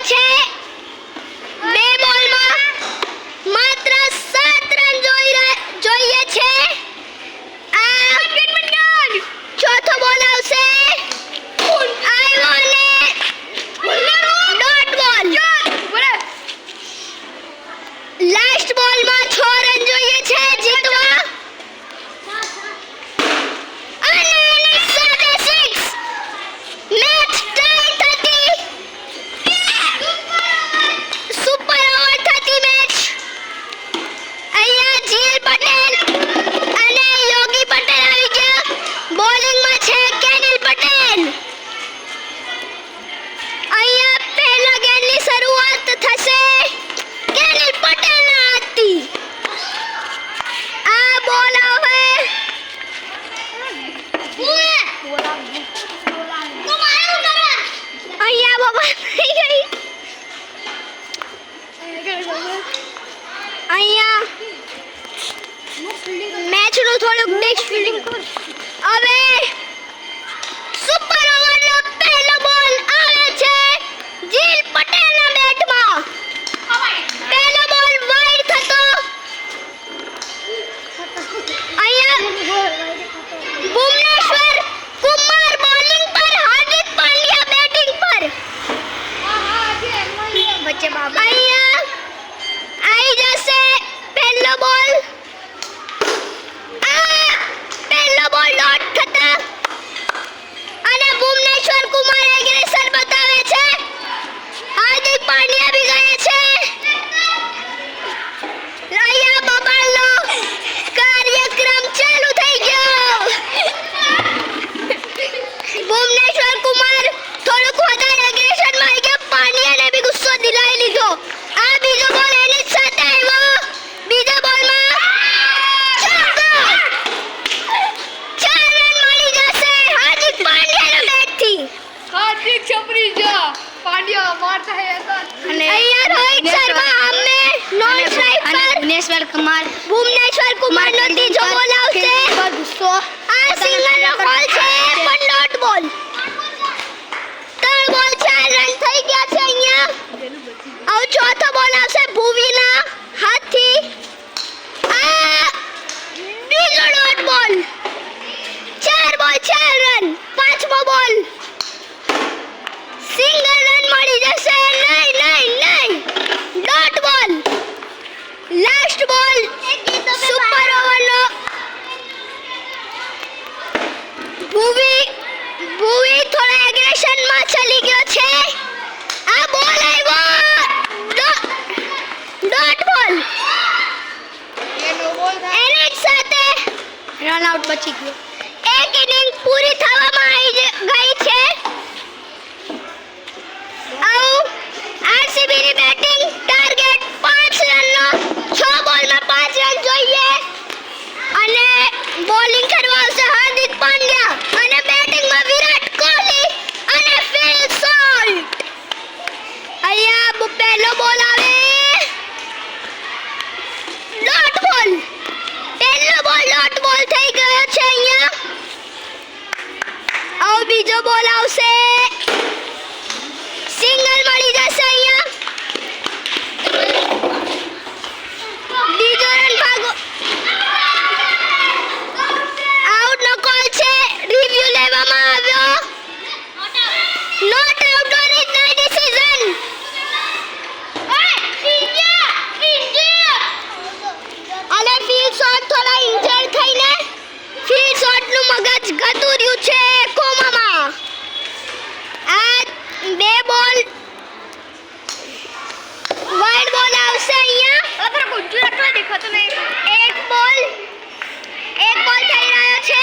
છે 2 બોલમાં માત્ર 7 રન જોઈએ છે. આ ચોથો બોલ આવશે, આવ્યો ને ડોટ બોલ. લાસ્ટ બોલમાં 6 રન જોઈએ છે જીતવા. અને એની સાથે 6 મેચ ટાઈ થતી. સુપર ઓવર થતી મેચ. અહીંયા જીલ પટેલ અને યોગી પટેલ આવી ગયા. બોલિંગમાં છે કેનિલ પટેલ. અહીંયા પહેલા ગેમની શરૂઆત થશે કેનિલ પટેલના હાથથી. આ બોલ આવે અહીંયા બાબા થઈ ગઈ. અહીંયા મેચનું થોડુંક ડિસ્ફિલિંગ. હવે સુપર ઓવરનો પહેલો બોલ આવે છે જીલ પટેલના બેટમાં. પહેલો બોલ વાઇડ થતો. અહીંયા ભુવનેશ્વર કુમાર બોલિંગ પર, હાર્દિક પાંડ્યા બેટિંગ પર. અહીંયા આવી જશે પહેલો બોલ. પહેલો બોલ ડોટ થતા અને ભુવનેશ્વર કુમાર એગ્રેસર બતાવે છે. હાર્દિક પાંડ્યા બી ગયા છે. અહીંયા બબાલનો કાર્યક્રમ ચાલુ થઈ ગયો. ભુવનેશ્વર કુમાર થોડુંક વધારે એગ્રેશનમાં આવી ગયા. પાંડ્યાને બી ગુસ્સો દિલાવી લીધો. આ બીજો બોલ એની જ સાથે આવ્યો. બીજા બોલમાં 4 રન મળી જશે હાર્દિક પાંડ્યાના બેટથી. હાર્દિક છપરી જા પાંડ્યા મારતા હે અને અહીંયા રોહિત શર્મા સામે નોન સ્ટ્રાઇક પર. ભુવનેશ્વર કુમારનો ત્રીજો બોલ આવશે. આ સિંગલનો બોલ છે પણ ડોટ બોલ. 3 બોલ 4 રન થઈ ગયા છે અહીંયા. હવે ચોથો બોલ આવશે ભુવીના હાથથી. આ બીજો ડોટ બોલ. 4 બોલ 4 રન. પાંચમો બોલ સિંગલ રન મળી જશે. નહીં ડોટ બોલ. લાસ્ટ બોલ સુપર ઓવરનો. ભુવી થોડા એગ્રેશનમાં ચલી ગયો છે. આ બોલ આવ્યો ડોટ બોલ. એનો બોલ એની જ સાથે રન આઉટ બચી ગયો. એક ઇનિંગ પૂરી થવામાં આવી ગઈ છે. આરસીબીની બેટિંગ ટાર્ગેટ 5 રનનો. 6 બોલમાં 5 રન જોઈએ. અને બોલિંગ કરવા આવશે હાર્દિક પાંડ્યા અને બેટિંગમાં વિરાટ કોહલી અને ફિલ સોલ્ટ. અહીંયા પહેલો બોલ આવે ડોટ બોલ. પહેલો બોલ ડોટ બોલ થઈ ગયો છે અહીંયા. હવે બીજો બોલ આવશે. સિંગલ મળી જશે અહીંયા. બીજો રન ભાગો. આઉટનો કોલ છે. રિવ્યુ લેવામાં આવ્યો. Not out on it decision. અને ફીલ શોટ થોડા ઇન્જર્ડ થઈને ફીલ શોટનું મગજ ગતું રહ્યું છે કોમામાં. આ 2 બોલ વાઇડ બોલ આવશે અહીંયા. અરે ગુંજુ એટલો દેખાતો નહીં. એક બોલ થઈ રહ્યો છે.